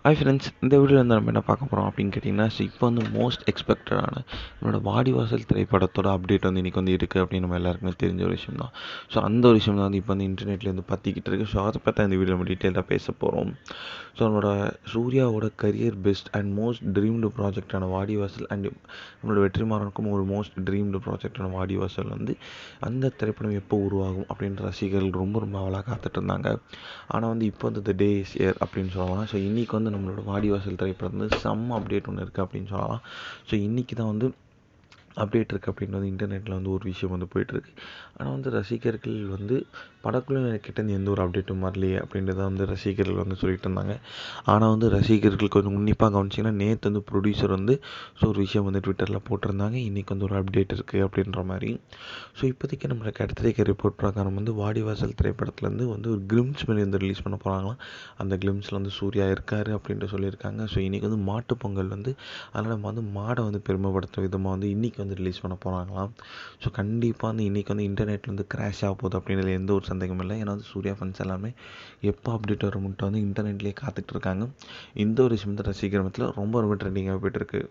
Hi friends, இந்த வீடியோவில் வந்து நம்ம என்ன பார்க்க போகிறோம் அப்படின்னு கேட்டிங்கன்னா, இப்போ வந்து மோஸ்ட் எக்ஸ்பெக்டடான நம்மளோட வாடிவாசல் திரைப்படத்தோட அப்டேட் வந்து இன்றைக்கி வந்து இருக்குது அப்படின்னு நம்ம எல்லாருக்குமே தெரிஞ்ச ஒரு விஷயம் தான். ஸோ அந்த ஒரு விஷயம் தான் வந்து இப்போ வந்து இன்டர்நெட்லேருந்து பற்றிக்கிட்டு இருக்குது. ஸோ அதை பற்றி இந்த வீடியோ நம்ம டீட்டெயிலாக பேச போகிறோம். ஸோ நம்மளோட சூர்யாவோட career best and most dreamed ப்ராஜெக்டான வாடிவாசல் அண்ட் நம்மளோட வெற்றிமாறனுக்கும் ஒரு மோஸ்ட் ட்ரீம்டு ப்ராஜெக்டான வாடிவாசல் வந்து அந்த திரைப்படம் எப்போ உருவாகும் அப்படின்ற ரசிகர்கள் ரொம்ப ரொம்ப அவளாக காத்துட்டு இருந்தாங்க. ஆனால் வந்து இப்போ வந்து த டே இஸ் இயர் அப்படின்னு சொல்லலாம். ஸோ இன்றைக்கி வந்து நம்மளோட வாடிவாசல் திரைப்படம் வந்து செம்ம அப்டேட் ஒன்று இருக்குது அப்படின்னு சொல்லலாம். ஸோ இன்றைக்கி தான் வந்து அப்டேட் இருக்குது அப்படின்றது இன்டர்நெட்டில் வந்து ஒரு விஷயம் வந்து போயிட்டுருக்கு. ஆனால் வந்து ரசிகர்கள் வந்து படக்குழு கிட்டேருந்து எந்த ஒரு அப்டேட்டும் வரலையே அப்படின்றத வந்து ரசிகர்கள் வந்து சொல்லிட்டு இருந்தாங்க. ஆனால் வந்து ரசிகர்கள் கொஞ்சம் உன்னிப்பாக கவனிச்சிங்கன்னா நேற்று வந்து ப்ரொடியூசர் வந்து ஸோ ஒரு விஷயம் வந்து ட்விட்டரில் போட்டிருந்தாங்க. இன்றைக்கி வந்து ஒரு அப்டேட் இருக்குது அப்படின்ற மாதிரி. ஸோ இப்போதைக்கு நம்மளுக்கு கிடைத்திருக்க ரிப்போர்ட் பிரகாரம் வந்து வாடிவாசல் திரைப்படத்துலேருந்து வந்து ஒரு கிளிம்ஸ் மாரி வந்து ரிலீஸ் பண்ண போகிறாங்களாம். அந்த கிளிம்ஸில் வந்து சூர்யா இருக்கார் அப்படின்ட்டு சொல்லியிருக்காங்க. ஸோ இன்றைக்கி வந்து மாட்டுப் பொங்கல் வந்து அதனால் நம்ம வந்து மாடை வந்து பெருமைப்படுத்துகிற விதமாக வந்து இன்றைக்கி வந்து ரிலீஸ் பண்ண போகிறாங்களாம். ஸோ கண்டிப்பாக வந்து இன்றைக்கி வந்து இன்டர்நெட்டில் வந்து கிராஷ் ஆக போகுது அப்படின்றதுல எந்த ஒரு சந்தேகமும் இல்லை. ஏன்னா வந்து சூர்யா ஃபன்ஸ் எல்லாமே எப்போ அப்டேட் வர மட்டும் வந்து இன்டர்நெட்லேயே காத்துட்ருக்காங்க. இந்த ஒரு விஷயம் வந்து ரசிகர் மத்தியில் ரொம்ப ரொம்ப ட்ரெண்டிங்காக போய்ட்டுருக்கு.